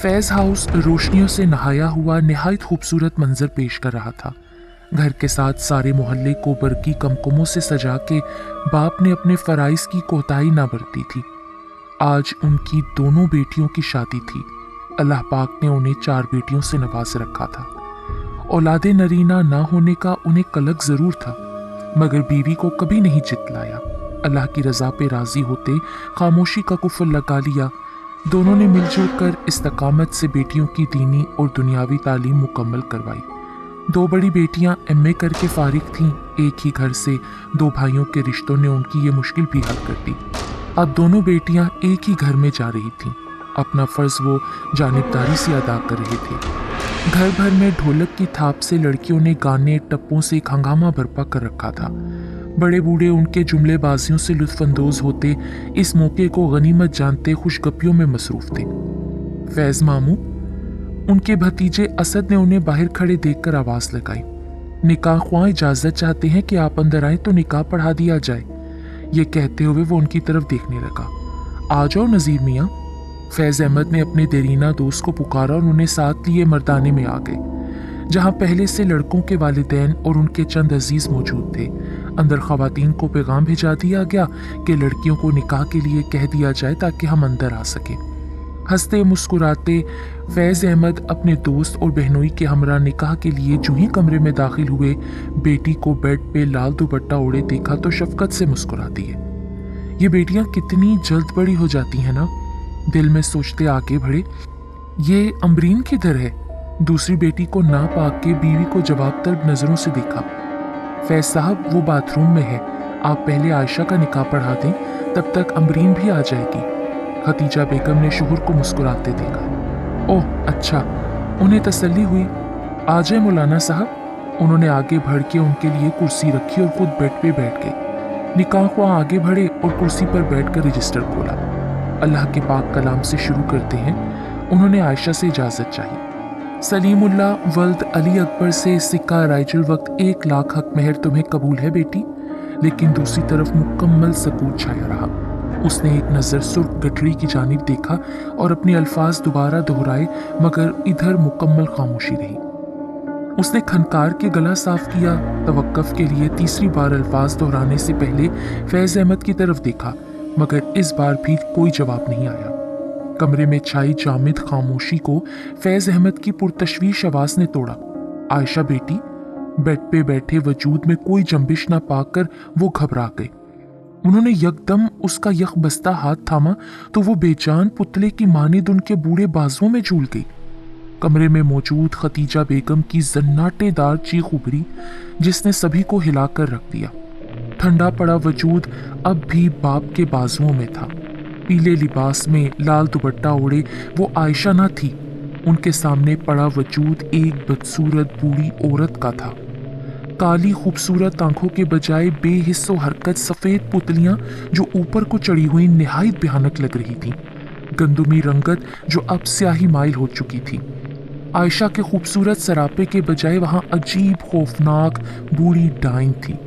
फैज़ house रोशनियों से नहाया हुआ निहायत खूबसूरत मंजर पेश कर रहा था। घर के साथ सारे मोहल्ले को बरकी कमकुमों से सजा के बाप ने अपने फराइज की कोताही ना बरती थी। आज उनकी दोनों बेटियों की शादी थी। अल्लाह पाक ने उन्हें 4 बेटियों से नवाज रखा था। औलादे नरीना ना होने का उन्हें कलक जरूर था, मगर बीवी को कभी नहीं जितलाया। अल्लाह की रजा पे राजी होते खामोशी का कुफल लगा लिया। दोनों ने मिलजुल कर इस्तकामत से बेटियों की दीनी और दुनियावी तालीम मुकम्मल करवाई। 2 बड़ी बेटियां एमए करके फारिग थीं। एक ही घर से 2 भाइयों के रिश्तों ने उनकी ये मुश्किल भी हल कर दी। अब दोनों बेटियां एक ही घर में जा रही थीं। अपना फर्ज वो जानिबदारी से अदा कर रहे थे। घर भर में ढोलक की थाप से लड़कियों ने गाने टप्पों से एक हंगामा बर्पा कर रखा था। बड़े बूढ़े उनके जुमलेबाजियों से लुत्फानंदोज होते, इस मौके को गनीमत जानते खुशगपियों में मसरूफ थे। फैज़ मामू, उनके भतीजे असद ने उन्हें बाहर खड़े देखकर आवाज लगाई। निकाह ख्वाह इजाजत चाहते हैं कि आप अंदर आए तो निकाह पढ़ा दिया जाए। ये कहते हुए वो उनकी तरफ देखने लगा। आ जाओ नजीर मियाँ। फैज़ अहमद ने अपने देरीना दोस्त को पुकारा और उन्हें साथ लिए मर्दाने में आ गए, जहां पहले से लड़कों के वालिदैन और उनके चंद अजीज मौजूद थे। अंदर खवातीन को पैगाम भिजा दिया गया कि लड़कियों को निकाह के लिए कह दिया जाए ताकि हम अंदर आ सकें। हंसते मुस्कुराते फैज़ अहमद अपने दोस्त और बहनोई के हमरा निकाह के लिए जो ही कमरे में दाखिल हुए, बेटी को बेड पे लाल दुपट्टा ओढ़े देखा तो शफकत से मुस्कुरा दिए। ये बेटियां कितनी जल्द बड़ी हो जाती हैं ना, दिल में सोचते आगे बढ़े। ये अमरीन किधर है? दूसरी बेटी को ना पाक के बीवी को जवाब तलब नजरों से देखा। फैज साहब, वो बाथरूम में है, आप पहले आयशा का निकाह पढ़ा दें, तब तक अमरीन भी आ जाएगी। खतीजा बेगम ने शोहर को मुस्कुराते देखा। ओह अच्छा, उन्हें तसल्ली हुई। आ जाए मौलाना साहब। उन्होंने आगे बढ़ के उनके लिए कुर्सी रखी और खुद बेड पे बैठ गए। निकाह ख्वाह आगे बढ़े और कुर्सी पर बैठकर रजिस्टर खोला। अल्लाह के पाक कलाम से शुरू करते हैं। उन्होंने आयशा से इजाजत चाहिए। सलीमुल्ला वल्द अली अकबर से सिक्का राइजुल वक्त 1 लाख हक मेहर तुम्हें कबूल है बेटी। लेकिन दूसरी तरफ मुकम्मल सकूत छाया रहा। उसने एक नज़र सुर्ख गठरी की जानिब देखा और अपने अल्फाज दोबारा दोहराए, मगर इधर मुकम्मल खामोशी रही। उसने खनकार के गला साफ किया। तवक्कुफ के लिए तीसरी बार अल्फाज दोहराने से पहले फैज़ अहमद की तरफ देखा, मगर इस बार भी कोई जवाब नहीं आया। कमरे में छाई जामिद खामोशी को फैज़ अहमद की पुरतशवीश आवाज ने तोड़ा। आयशा बेटी। बेड पे बैठे वजूद में कोई जंबिश ना पाकर वो घबरा गए। उन्होंने यकदम उसका यख बस्ता हाथ थामा तो वो बेजान पुतले की मानिद उनके बूढ़े बाजुओं में झूल गई। कमरे में मौजूद खतीजा बेगम की जन्नाटेदार चीख उभरी, जिसने सभी को हिलाकर रख दिया। ठंडा पड़ा वजूद अब भी बाप के बाजुओं में था। पीले लिबास में लाल दुपट्टा ओढ़े वो आयशा ना थी। उनके सामने पड़ा वजूद एक बदसूरत बूढ़ी औरत का था। काली खूबसूरत आंखों के बजाय बेहिस्सो हरकत सफेद पुतलियां जो ऊपर को चढ़ी हुई निहायत भयानक लग रही थीं। गंदुमी रंगत जो अब स्याही माइल हो चुकी थी। आयशा के खूबसूरत सरापे के बजाय वहां अजीब खौफनाक बूढ़ी डाइन थी।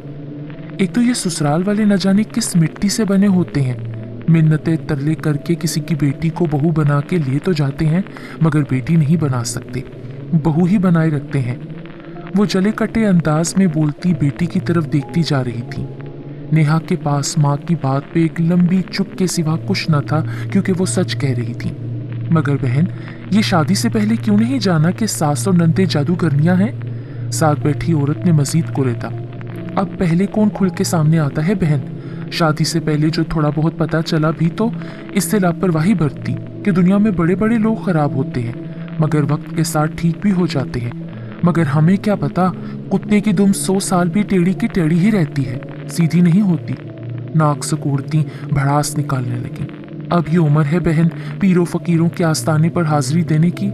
एक तो ये ससुराल वाले न जाने किस मिट्टी से बने होते हैं। मिन्नतें तरले करके किसी की बेटी को बहू बना के ले तो जाते हैं, मगर बेटी नहीं बना सकते, बहू ही बनाए रखते हैं। वो जले कटे अंदाज में बोलती बेटी की तरफ देखती जा रही थी। नेहा के पास माँ की बात पे एक लंबी चुप के सिवा कुछ न था, क्योंकि वो सच कह रही थी। मगर बहन, ये शादी से पहले क्यों नहीं जाना कि सास और नंदे जादूगरनियां हैं? साथ बैठी औरत ने मजीद कुरेदा। अब पहले कौन खुल के सामने आता है बहन? शादी से पहले जो थोड़ा बहुत पता चला भी तो इससे लापरवाही बरती कि दुनिया में बड़े बड़े लोग खराब होते हैं, मगर वक्त के साथ ठीक भी हो जाते हैं। मगर हमें क्या पता, कुत्ते की दुम 100 साल भी टेढ़ी की टेढ़ी ही रहती है, सीधी नहीं होती। नाक सकोड़ती भड़ास निकालने लगी। अब ये उम्र है बहन पीरों फकीरों के आस्ताने पर हाजिरी देने की।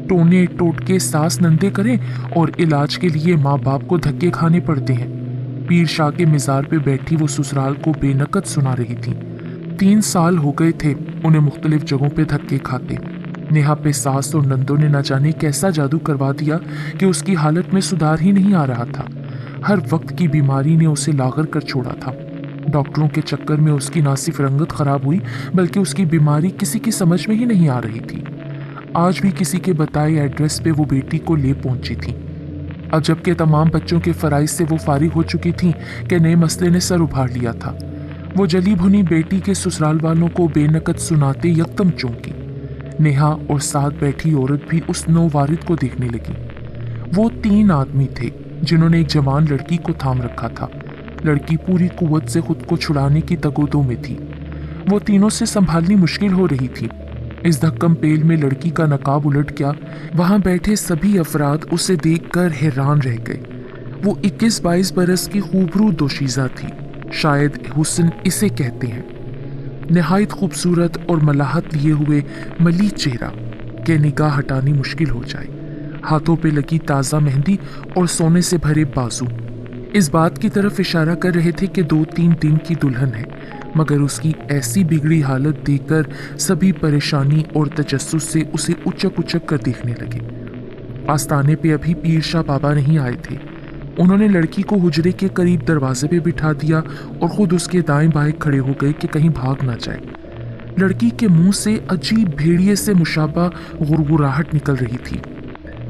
टोने टोटके सास नंदे करें और इलाज के लिए माँ बाप को धक्के खाने पड़ते हैं। पीर शाह के मिजार पे बैठी वो ससुराल को बेनकत सुना रही थी। 3 साल हो गए थे उन्हें मुख्तलिफ जगहों पे धक्के खाते। नेहा पे सास और नंदों ने न जाने कैसा जादू करवा दिया कि उसकी हालत में सुधार ही नहीं आ रहा था। हर वक्त की बीमारी ने उसे लागर कर छोड़ा था। डॉक्टरों के चक्कर में उसकी ना सिर्फ रंगत खराब हुई, बल्कि उसकी बीमारी किसी की समझ में ही नहीं आ रही थी। आज भी किसी के बताए एड्रेस पे वो बेटी को ले पहुंची थी। अब जबकि तमाम बच्चों के फराइज से वो फारिग हो चुकी थी कि नए मसले ने सर उभार लिया था। वो जली भुनी बेटी के ससुराल वालों को बेनकद सुनाते यकदम चौंकी। नेहा और साथ बैठी औरत भी उस नौवारिद को देखने लगी। वो 3 आदमी थे जिन्होंने एक जवान लड़की को थाम रखा था। लड़की पूरी कुव्वत से खुद को छुड़ाने की तगोदों में थी। वो तीनों से संभालनी मुश्किल हो रही थी। इस धक्कम पेल में लड़की का नकाब उलट गया। वहां बैठे सभी अफराद उसे देखकर हैरान रह गए। वो 21-22 बरस की खूबरू दोशीज़ा थी, शायद हुस्न इसे कहते हैं। निहायत खूबसूरत और मलाहत लिए हुए मलीक चेहरा के निगाह हटानी मुश्किल हो जाए। हाथों पे लगी ताज़ा मेहंदी और सोने से भरे बाजू इस बात की तरफ इशारा कर रहे थे कि 2-3 दिन की दुल्हन है, मगर उसकी ऐसी बिगड़ी हालत देखकर सभी परेशानी और तजस्सुस से उसे उचक उचक कर देखने लगे। आस्ताने पे अभी पीर शाह बाबा नहीं आए थे। उन्होंने लड़की को हुजरे के करीब दरवाजे पे बिठा दिया और खुद उसके दाएं बाएं खड़े हो गए कि कहीं भाग ना जाए। लड़की के मुंह से अजीब भेड़िए से मुशाबा गुरगुराहट निकल रही थी।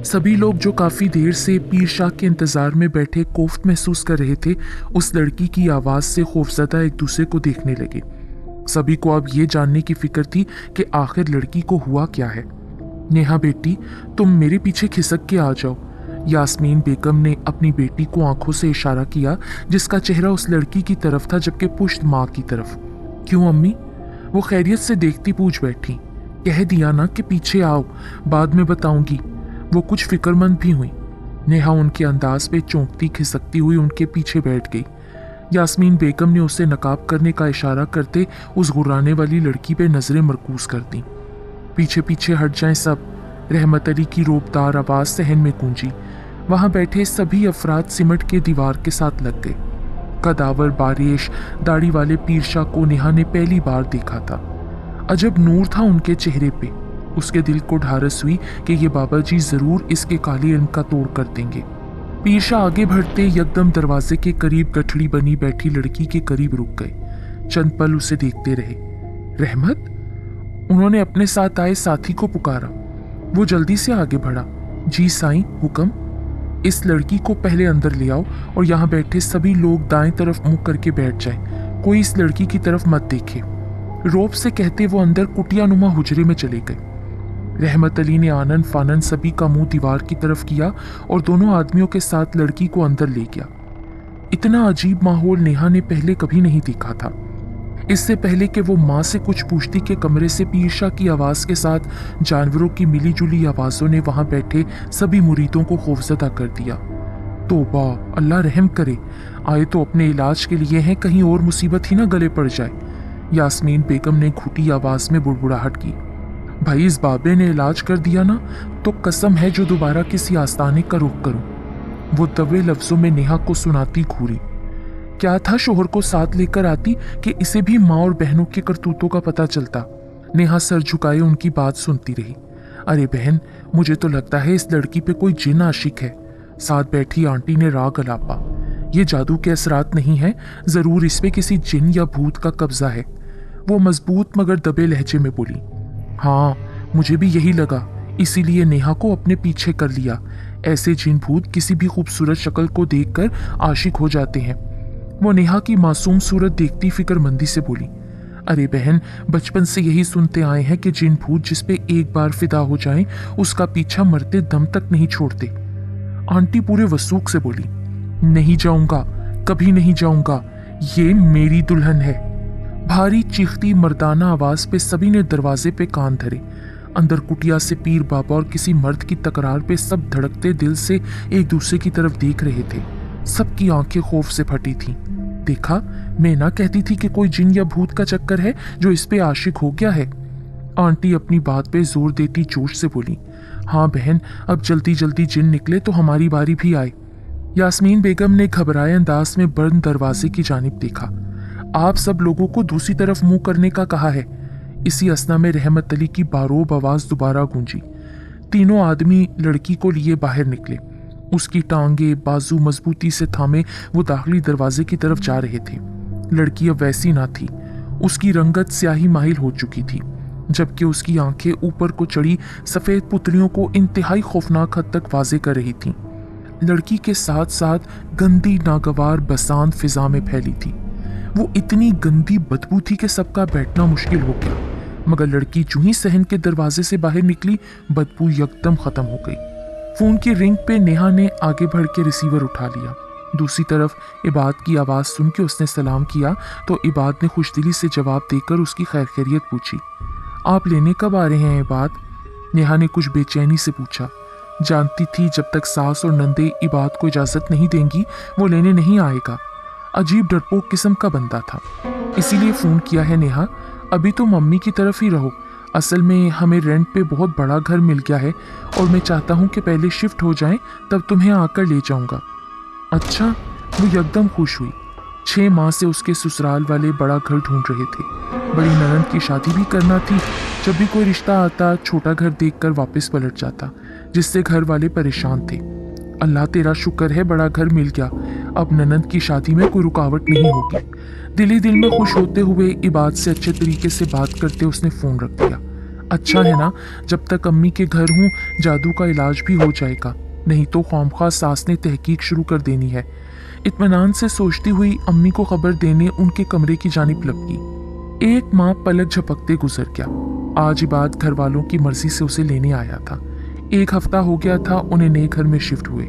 सभी लोग जो काफी देर से पीर शाह के इंतजार में बैठे कोफ्त महसूस कर रहे थे, उस लड़की की आवाज से खौफजदा एक दूसरे को देखने लगे। सभी को अब ये जानने की फिक्र थी कि आखिर लड़की को हुआ क्या है। नेहा बेटी, तुम मेरे पीछे खिसक के आ जाओ। यास्मीन बेगम ने अपनी बेटी को आंखों से इशारा किया, जिसका चेहरा उस लड़की की तरफ था जबकि पुश्त माँ की तरफ। क्यों अम्मी? वो खैरियत से देखती पूछ बैठी। कह दिया ना कि पीछे आओ, बाद में बताऊंगी। वो कुछ फिक्रमंद भी हुई। नेहा उनके अंदाज पे चौंकती खिसकती हुई उनके पीछे बैठ गई। यास्मीन बेगम ने उसे नकाब करने का इशारा करते उस गुर्राने वाली लड़की पे नजरें मरकूज कर दी। पीछे पीछे हट जाएं सब, रहमत अली की रोबदार आवाज सहन में गूंजी। वहां बैठे सभी अफराद सिमट के दीवार के साथ लग गए। कदावर बारिश दाढ़ी वाले पीर शाह को नेहा ने पहली बार देखा था। अजब नूर था उनके चेहरे पे। उसके दिल को ढारस हुई कि ये बाबा जी जरूर इसके काले इल्म का तोड़ कर देंगे। पीर शाह आगे बढ़ते यकदम दरवाजे के करीब गठड़ी बनी बैठी लड़की के करीब रुक गए। चंद पल उसे देखते रहे। रहमत? उन्होंने अपने साथ आए साथी को पुकारा। वो जल्दी से आगे बढ़ा। जी साईं, हुक्म। इस लड़की को पहले अंदर ले आओ और यहाँ बैठे सभी लोग दाएं तरफ मुंह करके बैठ जाए। कोई इस लड़की की तरफ मत देखे। रोब से कहते वो अंदर कुटिया नुमा हुजरे में चले गए। रहमत अली ने आनन फानन सभी का मुंह दीवार की तरफ किया और दोनों आदमियों के साथ लड़की को अंदर ले गया। इतना अजीब माहौल नेहा ने पहले कभी नहीं देखा था। इससे पहले कि वो माँ से कुछ पूछती के कमरे से पीर शाह की आवाज के साथ जानवरों की मिली जुली आवाजों ने वहां बैठे सभी मुरीदों को खौफजदा कर दिया। तौबा, अल्लाह रहम करे। आए तो अपने इलाज के लिए हैं, कहीं और मुसीबत ही ना गले पड़ जाए। यास्मीन बेगम ने घुटी आवाज में बुड़बुड़ाहट की। भाई, इस बाबे ने इलाज कर दिया ना तो कसम है जो दोबारा किसी आस्ताने का रुख करूं। वो दबे लफ्जों में नेहा को सुनाती घूरी। क्या था शोहर को साथ लेकर आती कि इसे भी माँ और बहनों के करतूतों का पता चलता। नेहा सर झुकाए उनकी बात सुनती रही। अरे बहन, मुझे तो लगता है इस लड़की पे कोई जिन आशिक है। साथ बैठी आंटी ने राग अलापा। ये जादू के असरात नहीं है, जरूर इस पे किसी जिन या भूत का कब्जा है। वो मजबूत मगर दबे लहजे में बोली। हाँ, मुझे भी यही लगा, इसीलिए नेहा को अपने पीछे कर लिया। ऐसे जिन भूत किसी भी खूबसूरत शक्ल को देखकर आशिक हो जाते हैं। वो नेहा की मासूम सूरत देखती फिक्रमंदी से बोली। अरे बहन, बचपन से यही सुनते आए हैं कि जिन भूत जिस पे एक बार फिदा हो जाएं, उसका पीछा मरते दम तक नहीं छोड़ते। आंटी पूरे वसूख से बोली। नहीं जाऊंगा, कभी नहीं जाऊंगा, ये मेरी दुल्हन है। भारी चीखती मर्दाना आवाज पे सभी ने दरवाजे पे कान धरे। अंदर कुटिया से पीर बाबा और किसी मर्द की तकरार पे सब धड़कते दिल से एक दूसरे की तरफ देख रहे थे। सबकी आंखें खौफ से फटी थीं। देखा, मैं ना कहती थी कि कोई जिन या भूत का चक्कर है जो इस पे आशिक हो गया है। आंटी अपनी बात पे जोर देती जोश से बोली। हाँ बहन, अब जल्दी जल्दी जिन निकले तो हमारी बारी भी आए। यास्मीन बेगम ने घबराए अंदाज में बंद दरवाजे की जानिब देखा। आप सब लोगों को दूसरी तरफ मुंह करने का कहा है। इसी असना में रहमत अली की बारोब आवाज दोबारा गूंजी। तीनों आदमी लड़की को लिए बाहर निकले। उसकी टांगे बाजू मजबूती से थामे वो दाखिली दरवाजे की तरफ जा रहे थे। लड़की अब वैसी ना थी। उसकी रंगत स्याही माहिल हो चुकी थी। जबकि उसकी आंखें ऊपर को चढ़ी सफेद पुतलियों को इंतहाई खौफनाक हद तक वाजे कर रही थीं। लड़की के साथ साथ गंदी नागवार बसांत फिजा में फैली थी। वो इतनी गंदी बदबू थी कि सबका बैठना मुश्किल हो गया, मगर लड़की जो ही सहन के दरवाजे से बाहर निकली, बदबू यकदम खत्म हो गई। फोन की रिंग पे नेहा ने आगे बढ़ के रिसीवर उठा लिया। दूसरी तरफ इबाद की आवाज़ सुन के उसने सलाम किया तो इबाद ने खुशदिली से जवाब देकर उसकी खैर खैरियत पूछी। आप लेने कब आ रहे हैं इबाद? नेहा ने कुछ बेचैनी से पूछा। जानती थी जब तक सास और नंदे इबाद को इजाज़त नहीं देंगी वो लेने नहीं आएगा। अजीब डरपोक किस्म का बंदा था, इसीलिए फ़ोन किया है नेहा। अभी तो मम्मी की तरफ ही रहो, असल में हमें रेंट पे बहुत बड़ा घर मिल गया है और मैं चाहता हूँ कि पहले शिफ्ट हो जाएं, तब तुम्हें आकर ले जाऊँगा। अच्छा, वो यकदम खुश हुई। 6 माह से उसके ससुराल वाले बड़ा घर ढूंढ रहे थे। बड़ी ननद की शादी भी करना थी। जब भी कोई रिश्ता आता छोटा घर देखकर वापस पलट जाता, जिससे घर वाले परेशान थे। अल्लाह तेरा शुक्र है बड़ा घर मिल गया, अब ननद की शादी में कोई रुकावट नहीं होगी। दिल ही दिल में खुश होते हुए इबाद से अच्छे तरीके से बात करते उसने फ़ोन रख दिया। अच्छा है ना, जब तक अम्मी के घर हूँ जादू का इलाज भी हो जाएगा, नहीं तो ख्वामख्वाह सास ने तहकीक शुरू कर देनी है। इत्मीनान से सोचती हुई अम्मी को खबर देने उनके कमरे की जानिब लपकी। 1 माह पलक झपकते गुजर गया। आज इबाद घर वालों की मर्जी से उसे लेने आया था। 1 हफ्ता हो गया था उन्हें नए घर में शिफ्ट हुए।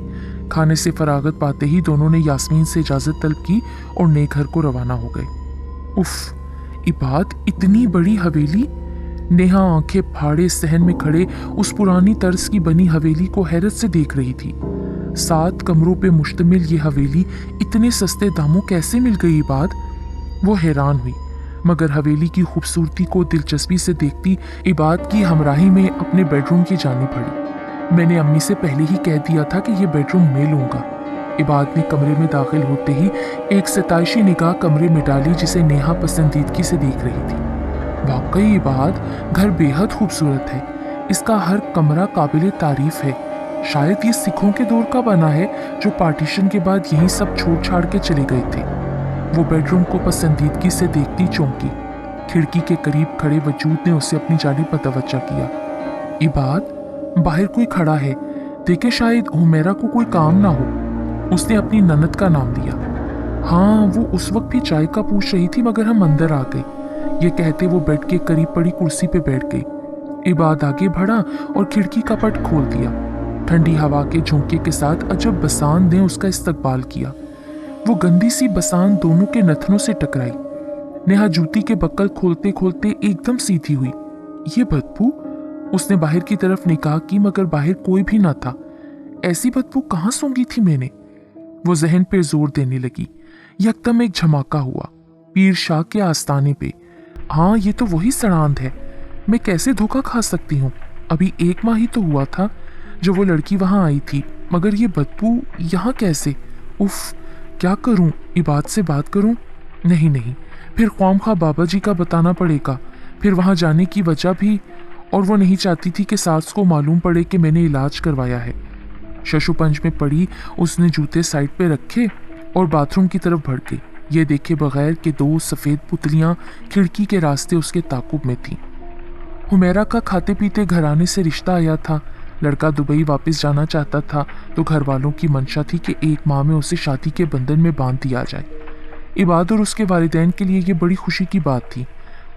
खाने से फरागत पाते ही दोनों ने यास्मीन से इजाज़त तलब की और नए घर को रवाना हो गए। उफ, इबाद इतनी बड़ी हवेली! नेहा आंखें फाड़े सहन में खड़े उस पुरानी तर्ज की बनी हवेली को हैरत से देख रही थी। 7 कमरों पे मुश्तमिल ये हवेली इतने सस्ते दामों कैसे मिल गई इबाद? वो हैरान हुई, मगर हवेली की खूबसूरती को दिलचस्पी से देखती इबाद की हमराही में अपने बेडरूम की जानिब बढ़ी। मैंने अम्मी से पहले ही कह दिया था कि ये बेडरूम मैं लूँगा। इबाद ने कमरे में दाखिल होते ही एक सताइशी निगाह कमरे में डाली जिसे नेहा पसंदीदगी से देख रही थी। वाकई इबाद, घर बेहद खूबसूरत है। इसका हर कमरा काबिल तारीफ है। शायद ये सिखों के दौर का बना है जो पार्टीशन के बाद यहीं सब छोड़ छाड़ के चले गए थे। वो बेडरूम को पसंदीदगी से देखती चौंकी। खिड़की के करीब खड़े वजूद ने उसे अपनी जानिब मुतवज्जह किया। इबाद, बाहर कोई खड़ा है, देखे शायद हुमैरा को कोई काम ना हो। उसने अपनी ननद का नाम लिया। हाँ, वो उस वक्त भी चाय का पूछ रही थी मगर हम अंदर आ गए। ये कहते वो बेड के करीब पड़ी कुर्सी पे बैठ गई। इबाद आगे बढ़ा और खिड़की का पट खोल दिया। ठंडी हवा के झोंके के साथ अजब बसांत ने उसका इस्तकबाल किया। वो गंदी सी बसांत दोनों के नथनों से टकराई। नेहा जूती के बक्कल खोलते खोलते एकदम सीधी हुई। ये बदबू! उसने बाहर की तरफ निगाह की मगर बाहर कोई भी ना था। ऐसी बदबू कहाँ सूंघी थी मैंने? वो जहन पे जोर देने लगी। यकदम एक झमाका हुआ, पीर शाह के आस्ताने पे। हाँ, ये तो वही सड़ांध है। मैं कैसे धोखा खा सकती हूँ? अभी 1 माह ही तो हुआ था जो वो लड़की वहाँ आई थी, मगर ये बदबू यहाँ कैसे? उफ, क्या करूँ? इबाद से बात करूँ? नहीं, फिर ख्वामखा बाबा जी का बताना पड़ेगा। फिर वहाँ जाने की वजह भी, और वो नहीं चाहती थी कि सास को मालूम पड़े कि मैंने इलाज करवाया है। शशुपंज में पड़ी उसने जूते साइड पे रखे और बाथरूम की तरफ बढ़ गई। ये देखे बगैर कि 2 सफ़ेद पुतलियाँ खिड़की के रास्ते उसके ताकुब में थीं। हुमैरा का खाते पीते घराने से रिश्ता आया था। लड़का दुबई वापस जाना चाहता था तो घर वालों की मंशा थी कि 1 माह में उसे शादी के बंधन में बांध दिया जाए। इबाद और उसके वालिदैन के लिए ये बड़ी खुशी की बात थी।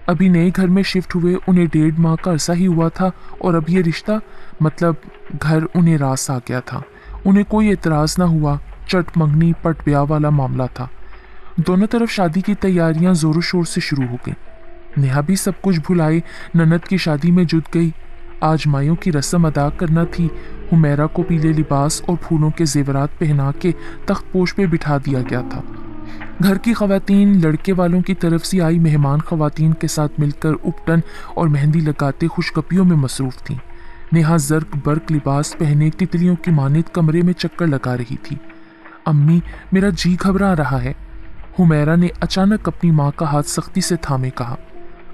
अभी नए घर में शिफ्ट हुए उन्हें 1.5 माह का अरसा ही हुआ था और अब ये रिश्ता मतलब घर उन्हें रास आ गया था। उन्हें कोई एतराज़ ना हुआ। चट मंगनी पट ब्याह वाला मामला था। दोनों तरफ शादी की तैयारियां जोरों शोर से शुरू हो गई। नेहा भी सब कुछ भुलाए ननद की शादी में जुट गई। आज मायों की रस्म अदा करना थी। हुमैरा को पीले लिबास और फूलों के जेवरात पहना के तख्त पोश पे बिठा दिया गया था। घर की खवातीन लड़के वालों की तरफ से आई मेहमान खवातीन के साथ मिलकर उपटन और मेहंदी लगाते खुशगपियों में मसरूफ थीं। नेहा जर्क बर्क लिबास पहने तितलियों की मानित कमरे में चक्कर लगा रही थी। अम्मी, मेरा जी घबरा रहा है। हुमैरा ने अचानक अपनी माँ का हाथ सख्ती से थामे कहा।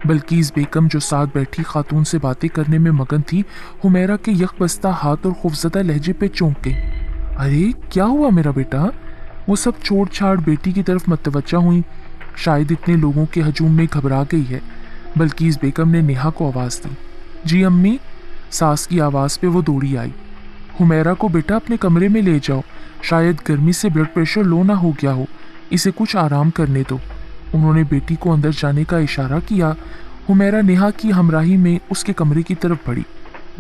बल्कीस बेगम जो साथ बैठी खातून से बातें करने में मगन थी, हुमैरा के यकबस्ता हाथ और खौफजदा लहजे पे चौंक गई। अरे क्या हुआ मेरा बेटा? वो सब छोड़ छाड़ बेटी की तरफ मतवज्जा हुई। शायद इतने लोगों के हजूम में घबरा गई है। बल्कीस बेगम ने नेहा को आवाज़ दी। जी अम्मी। सास की आवाज़ पे वो दौड़ी आई। हुमैरा को बेटा अपने कमरे में ले जाओ, शायद गर्मी से ब्लड प्रेशर लो ना हो गया हो, इसे कुछ आराम करने दो। उन्होंने बेटी को अंदर जाने का इशारा किया। हुमैरा नेहा की हमराही में उसके कमरे की तरफ बढ़ी।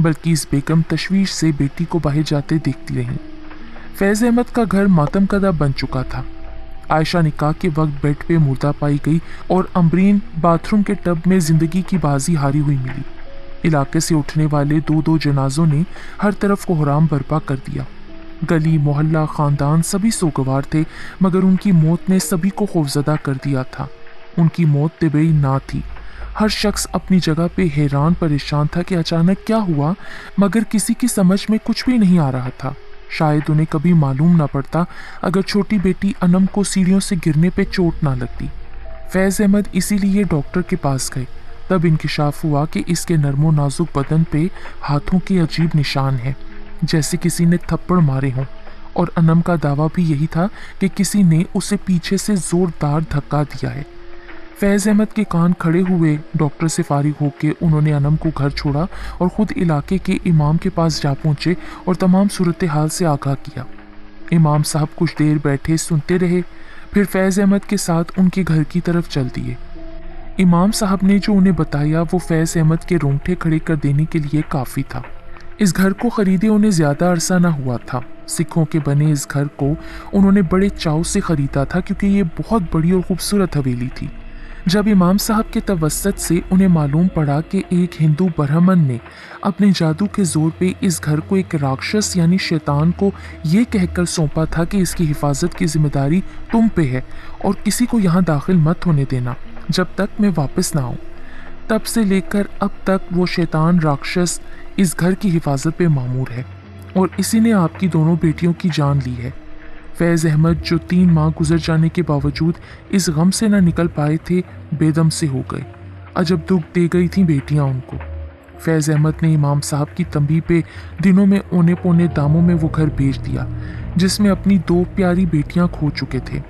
बल्कीस बेगम तशवीश से बेटी को बाहर जाते देखती रहीं। फैज़ अहमद का घर मातम कदा बन चुका था। आयशा निकाह के वक्त बेड पे मुर्दा पाई गई और अमरीन बाथरूम के टब में जिंदगी की बाजी हारी हुई मिली। इलाके से उठने वाले दो दो जनाजों ने हर तरफ कोहराम बर्पा कर दिया। गली मोहल्ला खानदान सभी सोगवार थे, मगर उनकी मौत ने सभी को खौफजदा कर दिया था। उनकी मौत तिबई ना थी। हर शख्स अपनी जगह पे हैरान परेशान था कि अचानक क्या हुआ, मगर किसी की समझ में कुछ भी नहीं आ रहा था। शायद उन्हें कभी मालूम ना पड़ता अगर छोटी बेटी अनम को सीढ़ियों से गिरने पे चोट ना लगती। फैज़ अहमद इसीलिए डॉक्टर के पास गए। तब इंकिशाफ हुआ कि इसके नरमो नाजुक बदन पे हाथों के अजीब निशान हैं, जैसे किसी ने थप्पड़ मारे हों, और अनम का दावा भी यही था कि किसी ने उसे पीछे से जोरदार धक्का दिया है। फैज़ अहमद के कान खड़े हुए। डॉक्टर से फारिग होकर उन्होंने अनम को घर छोड़ा और ख़ुद इलाके के इमाम के पास जा पहुँचे और तमाम सूरत हाल से आगाह किया। इमाम साहब कुछ देर बैठे सुनते रहे, फिर फैज़ अहमद के साथ उनके घर की तरफ चल दिए। इमाम साहब ने जो उन्हें बताया वो फैज़ अहमद के रोंगटे खड़े कर देने के लिए काफ़ी था। इस घर को ख़रीदे उन्हें ज़्यादा अरसा ना हुआ था। सिखों के बने इस घर को उन्होंने बड़े चाव से ख़रीदा था, क्योंकि ये बहुत बड़ी और ख़ूबसूरत हवेली थी। जब इमाम साहब के तवस्सुत से उन्हें मालूम पड़ा कि एक हिंदू ब्राह्मण ने अपने जादू के जोर पे इस घर को एक राक्षस यानी शैतान को ये कहकर सौंपा था कि इसकी हिफाजत की जिम्मेदारी तुम पे है और किसी को यहाँ दाखिल मत होने देना जब तक मैं वापस ना आऊँ, तब से लेकर अब तक वो शैतान राक्षस इस घर की हिफाजत पे मामूर है और इसी ने आपकी दोनों बेटियों की जान ली है। फैज़ अहमद जो 3 माह गुजर जाने के बावजूद इस गम से न निकल पाए थे, बेदम से हो गए। अजब दुख दे गई थीं बेटियां उनको। फैज़ अहमद ने इमाम साहब की तंबीह पे दिनों में औने पौने दामों में वो घर बेच दिया जिसमें अपनी 2 प्यारी बेटियां खो चुके थे।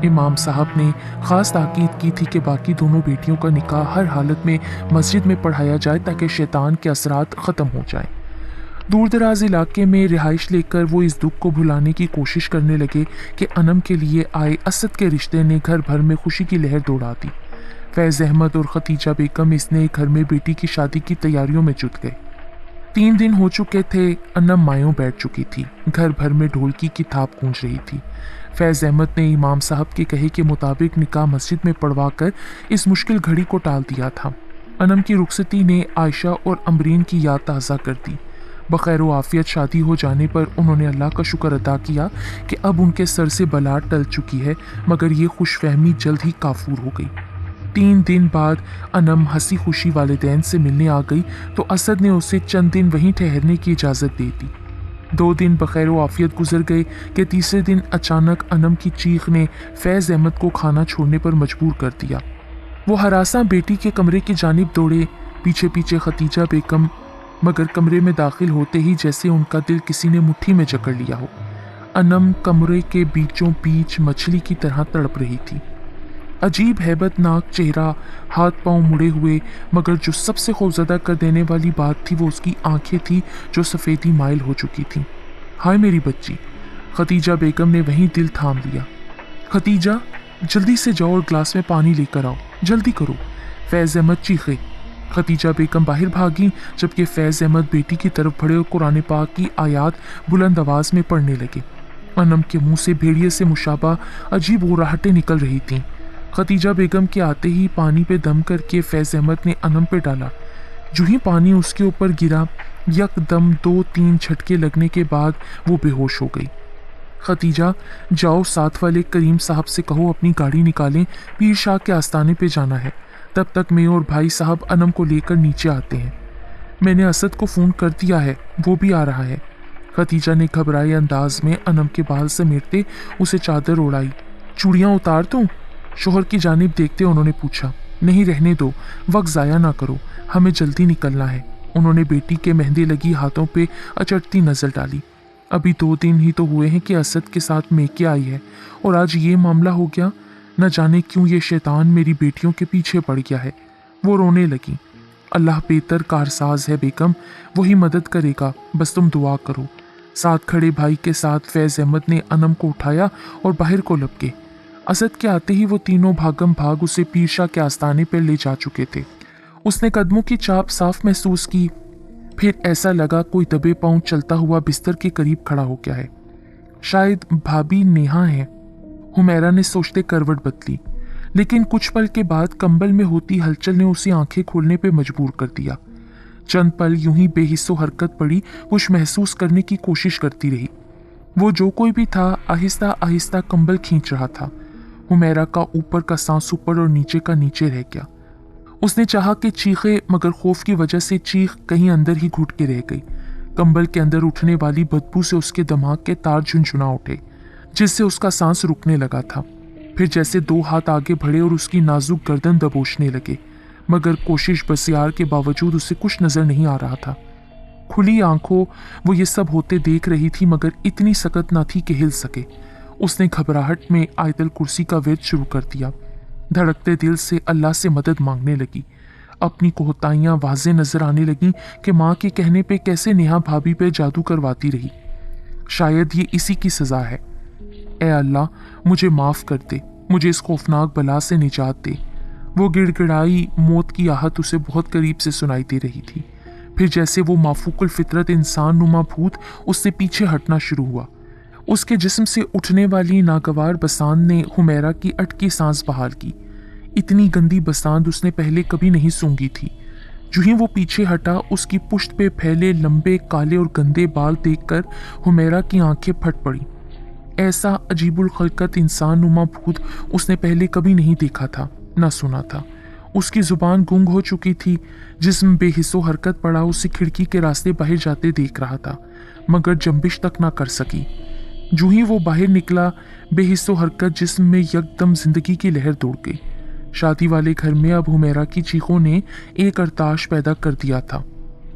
इमाम साहब ने ख़ास ताकीद की थी कि बाकी दोनों बेटियों का निकाह हर हालत में मस्जिद में पढ़ाया जाए ताकि शैतान के असरात ख़त्म हो जाएं। दूर दराज इलाके में रिहाइश लेकर वो इस दुख को भुलाने की कोशिश करने लगे कि अनम के लिए आए असद के रिश्ते ने घर भर में खुशी की लहर दौड़ा दी। फैज़ अहमद और खतीजा बेगम इस नए घर में बेटी की शादी की तैयारियों में जुट गए। 3 दिन हो चुके थे, अनम मायों बैठ चुकी थी। घर भर में ढोलकी की थाप गूंज रही थी। फैज़ अहमद ने इमाम साहब के कहे के मुताबिक निकाह मस्जिद में पढ़वा कर इस मुश्किल घड़ी को टाल दिया था। अनम की रुखसती ने आयशा और अमरीन की याद ताज़ा कर दी। बखैर व आफियत शादी हो जाने पर उन्होंने अल्लाह का शुक्र अदा किया कि अब उनके सर से बला टल चुकी है, मगर ये खुशफहमी जल्द ही काफूर हो गई। 3 दिन बाद अनम हंसी खुशी वालिदैन से मिलने आ गई तो असद ने उसे चंद दिन वहीं ठहरने की इजाज़त दे दी। 2 दिन बखैर व आफियत गुजर गए कि तीसरे दिन अचानक अनम की चीख ने फैज़ अहमद को खाना छोड़ने पर मजबूर कर दिया। वो हरासा बेटी के कमरे की जानिब दौड़े, पीछे पीछे खतीजा बेगम, मगर कमरे में दाखिल होते ही जैसे उनका दिल किसी ने मुट्ठी में जकड़ लिया हो। अनम कमरे के बीचों बीच मछली की तरह तड़प रही थी। अजीब हैबतनाक चेहरा, हाथ पांव मुड़े हुए, मगर जो सबसे खौफजदा कर देने वाली बात थी वो उसकी आंखें थी जो सफ़ेदी माइल हो चुकी थीं। हाय मेरी बच्ची, खतीजा बेगम ने वहीं दिल थाम लिया। खतीजा, जल्दी से जाओ और ग्लास में पानी लेकर आओ, जल्दी करो। फैज़ अहमद चीखे। खतीजा बेगम बाहर भागी, जबकि फैज़ अहमद बेटी की तरफ बढ़े और कुरान पाक की आयात बुलंद आवाज़ में पढ़ने लगे। अनम के मुंह से भेड़िए से मुशाबा अजीब गुर्राहटें निकल रही थीं। खतीजा बेगम के आते ही पानी पे दम करके फैज़ अहमद ने अनम पे डाला। जो ही पानी उसके ऊपर गिरा, यकदम 2-3 झटके लगने के बाद वो बेहोश हो गई। खतीजा, जाओ साथ वाले करीम साहब से कहो अपनी गाड़ी निकालें, पीर शाह के आस्थाने पे जाना है। तब तक मैं और भाई साहब अनम को लेकर नीचे आते हैं। मैंने असद को फ़ोन कर दिया है, वो भी आ रहा है। खतीजा ने घबराए अंदाज में अनम के बाल समेटते उसे चादर ओढ़ाई। चूड़ियाँ उतार दूँ? शोहर की जानिब देखते उन्होंने पूछा। नहीं, रहने दो, वक्त ज़ाया ना करो, हमें जल्दी निकलना है। उन्होंने बेटी के मेहंदी लगी हाथों पे अचटती नज़र डाली। अभी 2 दिन ही तो हुए हैं कि असद के साथ मेके आई है और आज ये मामला हो गया। न जाने क्यों ये शैतान मेरी बेटियों के पीछे पड़ गया है। वो रोने लगी। अल्लाह बेहतर कारसाज है बेगम, वही मदद करेगा, बस तुम दुआ करो। साथ खड़े भाई के साथ फैज़ अहमद ने अनम को उठाया और बाहर को लपके। असद के आते ही वो तीनों भागम भाग उसे पीरशाह के आस्ताने पर ले जा चुके थे। उसने कदमों की चाप साफ महसूस की, फिर ऐसा लगा कोई दबे पांव चलता हुआ बिस्तर के करीब खड़ा हो गया है। शायद भाभी नेहा है, हुमैरा ने सोचते करवट बदली, लेकिन कुछ पल के बाद कंबल में होती हलचल ने उसे आंखें खोलने पे मजबूर कर दिया। चंद पल यूं ही बेहिस्सो हरकत पड़ी कुछ महसूस करने की कोशिश करती रही। वो जो कोई भी था आहिस्ता आहिस्ता कंबल खींच रहा था। हुमैरा का ऊपर का सांस ऊपर और नीचे का नीचे रह गया। उसने चाहा कि चीखे, मगर खौफ की वजह से चीख कहीं अंदर ही घुट के रह गई। कंबल के अंदर उठने वाली बदबू से उसके दिमाग के तार झुनझुना उठे, जिससे उसका सांस रुकने लगा था। फिर जैसे दो हाथ आगे बढ़े और उसकी नाजुक गर्दन दबोचने लगे, मगर कोशिश बसियार के बावजूद उसे कुछ नजर नहीं आ रहा था। खुली आंखों वो ये सब होते देख रही थी, मगर इतनी सकत ना थी कि हिल सके। उसने घबराहट में आयतल कुर्सी का विर्द शुरू कर दिया। धड़कते दिल से अल्लाह से मदद मांगने लगी। अपनी कोहताइयाँ वाज़े नजर आने लगीं कि माँ के कहने पे कैसे नेहा भाभी पे जादू करवाती रही। शायद ये इसी की सज़ा है। ए अल्लाह, मुझे माफ़ कर दे, मुझे इस खौफनाक बला से निजात दे। वो गिड़गिड़ाई मौत की आहट उसे बहुत करीब से सुनाई दे रही थी। फिर जैसे वो माफूकुल फितरत इंसान नुमा भूत उससे पीछे हटना शुरू हुआ। उसके जिस्म से उठने वाली नागवार बसांत ने हुमैरा की अटकी सांस बहाल की। इतनी गंदी बसांत उसने पहले कभी नहीं सूंघी थी। जो ही वो पीछे हटा, उसकी पुश्त पे फैले लंबे काले और गंदे बाल देखकर हुमैरा की आंखें फट पड़ी। ऐसा अजीबुल खलकत इंसान नुमा भूत उसने पहले कभी नहीं देखा था, ना सुना था। उसकी जुबान गुंग हो चुकी थी। जिस्म बेहिस्सो हरकत पड़ा उसे खिड़की के रास्ते बाहर जाते देख रहा था, मगर जंबिश तक ना कर सकी। जो ही वो बाहर निकला, बेहिस्सो हरकत जिस्म में यकदम जिंदगी की लहर दौड़ गई। शादी वाले घर में अब हुमैरा की चीखों ने एक अरताश पैदा कर दिया था।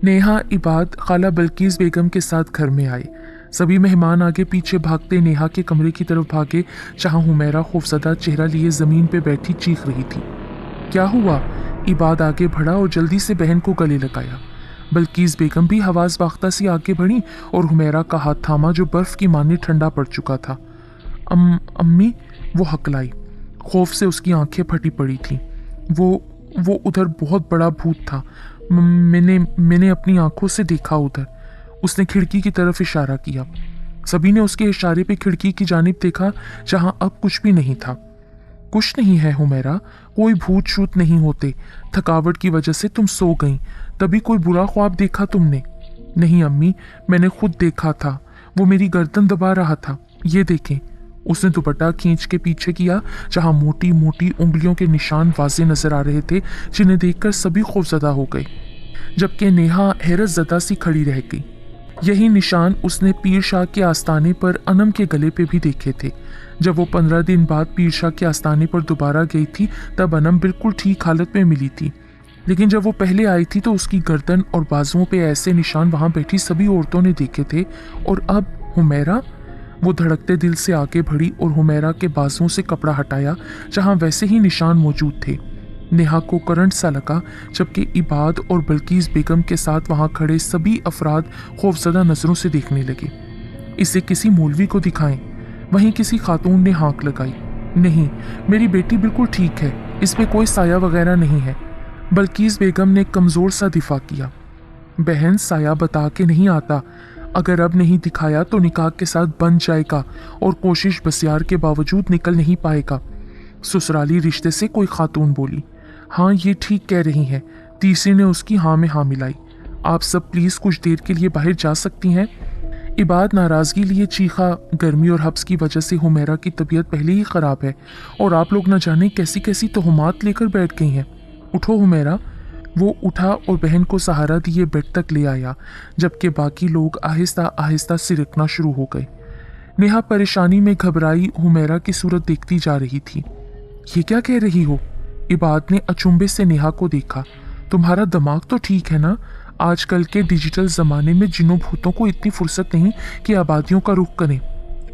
नेहा, इबाद, खाला बल्कीस बेगम के साथ घर में आए। सभी मेहमान आगे पीछे भागते नेहा के कमरे की तरफ भागे, जहां हुमैरा खौफजदा चेहरा लिए जमीन पे बैठी चीख रही थी। क्या हुआ? इबाद आगे बढ़ा और जल्दी से बहन को गले लगाया। बल्कीस बेगम भी हवास बाख्ता सी आगे बढ़ी और हुमैरा का हाथ थामा जो बर्फ की माने ठंडा पड़ चुका था। अम्मी, वो हकलाई। खौफ से उसकी आंखें फटी पड़ी थीं। वो उधर बहुत बड़ा भूत था। मैंने अपनी आंखों से देखा उधर। उसने खिड़की की तरफ इशारा किया। सभी ने उसके इशारे पे खिड़की की जानिब देखा, जहां अब कुछ भी नहीं था। कुछ नहीं है हुमैरा, कोई भूत शूत नहीं होते। थकावट की वजह से तुम सो गईं, तभी कोई बुरा ख्वाब देखा तुमने? नहीं अम्मी, मैंने खुद देखा था। वो मेरी गर्दन दबा रहा था। ये देखें। उसने दुपट्टा खींच के पीछे किया, जहां मोटी मोटी उंगलियों के निशान वाज़े नजर आ रहे थे, जिन्हें देखकर सभी खौफजदा हो गए, जबकि नेहा हैरत ज़दा सी खड़ी रह गई। यही निशान उसने पीर शाह के आस्ताने पर अनम के गले पे भी देखे थे। जब वो 15 दिन बाद पीर शाह के आस्ताने पर दोबारा गई थी, तब अनम बिल्कुल ठीक हालत में मिली थी। लेकिन जब वो पहले आई थी तो उसकी गर्दन और बाजुओं पे ऐसे निशान वहां बैठी सभी औरतों ने देखे थे। और अब हुमैरा? वो धड़कते दिल से आगे बढ़ी और हुमैरा के बाजुओं से कपड़ा हटाया, जहां वैसे ही निशान मौजूद थे। नेहा को करंट सा लगा, जबकि इबाद और बल्कीस बेगम के साथ वहां खड़े सभी अफराद खौफजदा नजरों से देखने लगे। इसे किसी मौलवी को दिखाएं। वहीं किसी खातून ने हाँक लगाई। नहीं, मेरी बेटी बिल्कुल ठीक है, इस पे कोई साया वगैरह नहीं है। बल्कीस बेगम ने कमजोर सा दिफा किया। बहन, साया बता के नहीं आता। अगर अब नहीं दिखाया तो निकाह के साथ बन जाएगा और कोशिश बसियार के बावजूद निकल नहीं पाएगा। ससुराली रिश्ते से कोई खातून बोली। हाँ, ये ठीक कह रही हैं। तीसरी ने उसकी हाँ में हाँ मिलाई। आप सब प्लीज कुछ देर के लिए बाहर जा सकती हैं? इबाद नाराजगी लिए चीखा। गर्मी और हब्स की वजह से हुमैरा की तबीयत पहले ही खराब है और आप लोग न जाने कैसी कैसी तोहमात लेकर बैठ गई हैं। उठो हुमैरा। वो उठा और बहन को सहारा दिए बेड तक ले आया, जबकि बाकी लोग आहिस्ता आहिस्ता सिरकना शुरू हो गए। नेहा परेशानी में घबराई हुमैरा की सूरत देखती जा रही थी। ये क्या कह रही हो? इबाद ने अचंभे से नेहा को देखा। तुम्हारा दिमाग तो ठीक है ना? आजकल के डिजिटल जमाने में जिन्हों भूतों को इतनी फुर्सत नहीं कि आबादियों का रुख करें।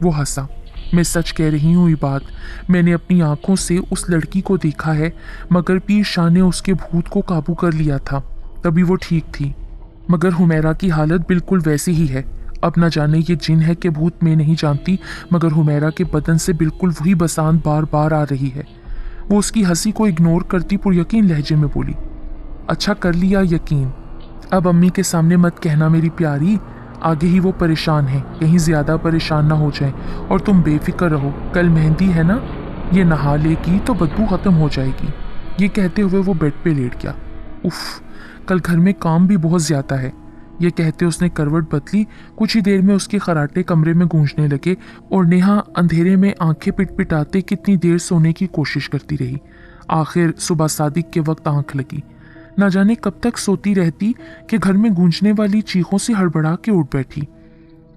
वो हंसा। मैं सच कह रही हूँ इबाद, मैंने अपनी आंखों से उस लड़की को देखा है, मगर पीर शाह ने उसके भूत को काबू कर लिया था, तभी वो ठीक थी। मगर हुमैरा की हालत बिल्कुल वैसी ही है। अब न जाने ये जिन है कि भूत मैं नहीं जानती, मगर हुमैरा के बदन से बिल्कुल वही बसांत बार बार आ रही है। वो उसकी हंसी को इग्नोर करती पुरयकीन लहजे में बोली, अच्छा कर लिया यकीन। अब अम्मी के सामने मत कहना मेरी प्यारी, आगे ही वो परेशान है, कहीं ज्यादा परेशान ना हो जाए। और तुम बेफिक्र रहो, कल मेहंदी है ना, ये नहा लेगी तो बदबू खत्म हो जाएगी। ये कहते हुए वो बेड पे लेट गया। उफ, कल घर में काम भी बहुत ज्यादा है। ये कहते उसने करवट बदली। कुछ ही देर में उसके खराटे कमरे में गूंजने लगे और नेहा अंधेरे में आंखें पिटपिटाते कितनी देर सोने की कोशिश करती रही। आखिर सुबह सादिक के वक्त आंख लगी। ना जाने कब तक सोती रहती कि घर में गूंजने वाली चीखों से हड़बड़ा के उठ बैठी।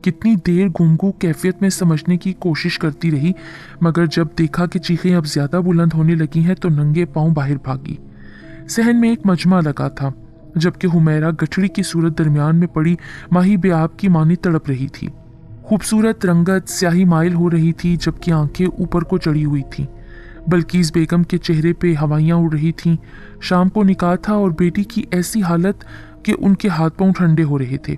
कितनी देर गुमगू कैफियत में समझने की कोशिश करती रही, मगर जब देखा कि चीखें अब ज्यादा बुलंद होने लगी हैं तो नंगे पांव बाहर भागी। सहन में एक मजमा लगा था, जबकि हुमैरा गठड़ी की सूरत दरमियान में पड़ी माही बेआब की मानी तड़प रही थी। खूबसूरत रंगत स्याही माइल हो रही थी, जबकि आंखें ऊपर को चढ़ी हुई थीं। बल्कीस बेगम के चेहरे पे हवाइयाँ उड़ रही थीं। शाम को निकाह था और बेटी की ऐसी हालत कि उनके हाथ पांव ठंडे हो रहे थे।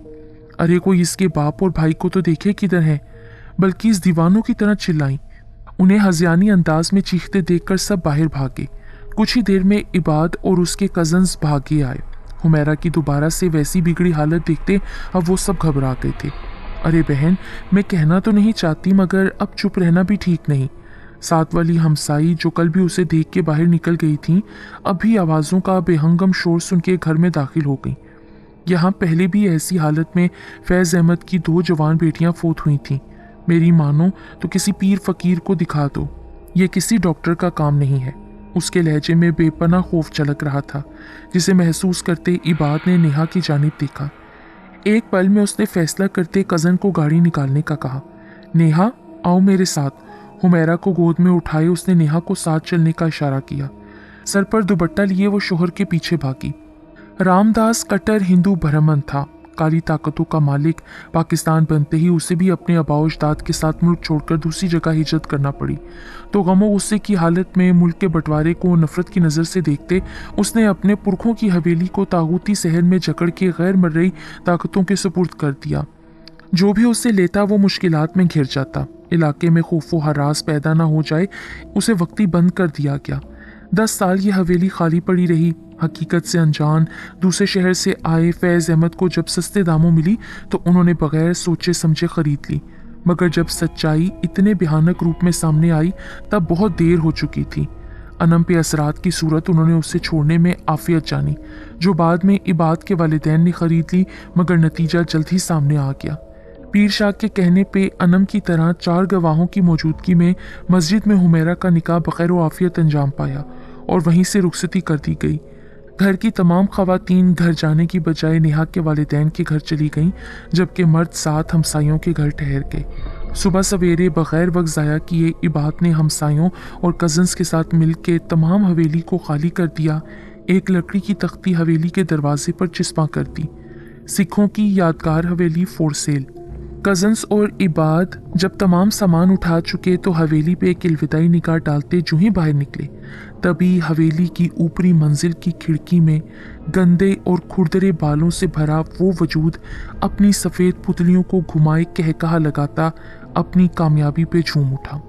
अरे कोई इसके बाप और भाई को तो देखे किधर है। बल्कीस दीवानों की तरह चिल्लाई। उन्हें हज़ियानी अंदाज में चीखते देखकर सब बाहर भागे। कुछ ही देर में इबाद और उसके कजन्स भागे आए। हुमैरा की दोबारा से वैसी बिगड़ी हालत देखते अब वो सब घबरा गए थे। अरे बहन, मैं कहना तो नहीं चाहती, मगर अब चुप रहना भी ठीक नहीं। साथ वाली हमसाई जो कल भी उसे देख के बाहर निकल गई थी, अभी आवाज़ों का बेहंगम शोर सुन के घर में दाखिल हो गई। यहाँ पहले भी ऐसी हालत में फैज़ अहमद की 2 जवान बेटियां फौत हुई थीं। मेरी मानो तो किसी पीर फकीर को दिखा दो, ये किसी डॉक्टर का काम नहीं है। उसके लहजे में बेपनाह खौफ झलक रहा था, जिसे महसूस करते इबाद ने नेहा की जानिब देखा। एक पल में उसने फैसला करते कज़न को गाड़ी निकालने का कहा। नेहा, आओ मेरे साथ। हुमैरा को गोद में उठाए उसने नेहा को साथ चलने का इशारा किया। सर पर दुपट्टा लिए वो शोहर के पीछे भागी। रामदास कट्टर हिंदू ब्राह्मण था, काली ताकतों का मालिक। पाकिस्तान बनते ही उसे भी अपने आबाओ अजदाद के साथ मुल्क छोड़कर दूसरी जगह हिजरत करना पड़ी, तो गमो गुस्से की हालत में मुल्क के बंटवारे को नफरत की नज़र से देखते उसने अपने पुरखों की हवेली को तागूती शहर में जकड़ के गैर मर्रई ताकतों के सुपुर्द कर दिया। जो भी उससे लेता वो मुश्किलात में घिर जाता। इलाके में खौफ व हरास पैदा ना हो जाए, उसे वक्ती बंद कर दिया गया। 10 साल ये हवेली खाली पड़ी रही। हकीकत से अनजान दूसरे शहर से आए फैज़ अहमद को जब सस्ते दामों मिली तो उन्होंने बगैर सोचे समझे खरीद ली, मगर जब सच्चाई इतने भयानक रूप में सामने आई तब बहुत देर हो चुकी थी। अनम पे असरात की सूरत उन्होंने उसे छोड़ने में आफियत जानी, जो बाद में इबाद के वालिदैन ने खरीद ली, मगर नतीजा जल्द ही सामने आ गया। पीर शाह के कहने पे अनम की तरह 4 गवाहों की मौजूदगी में मस्जिद में हुमैरा का निकाह बखैर व आफियत अंजाम पाया और वहीं से रुखसती कर दी गई। घर की तमाम खवातीन घर जाने की बजाय नेहा के वालिदैन के घर चली गईं, जबकि मर्द साथ हमसायों के घर ठहर गए। सुबह सवेरे बगैर वक्त ज़ाया किए इबाद ने हमसायों और कज़न्स के साथ मिल के तमाम हवेली को खाली कर दिया। एक लकड़ी की तख्ती हवेली के दरवाजे पर चिस्पा कर दी। सिखों की यादगार हवेली फॉर सेल। कज़न्स और इबाद जब तमाम सामान उठा चुके तो हवेली पे एक अलविदाई निगाह डालते जो ही बाहर निकले, तभी हवेली की ऊपरी मंजिल की खिड़की में गंदे और खुरदरे बालों से भरा वो वजूद अपनी सफ़ेद पुतलियों को घुमाए कहकहा लगाता अपनी कामयाबी पे झूम उठा।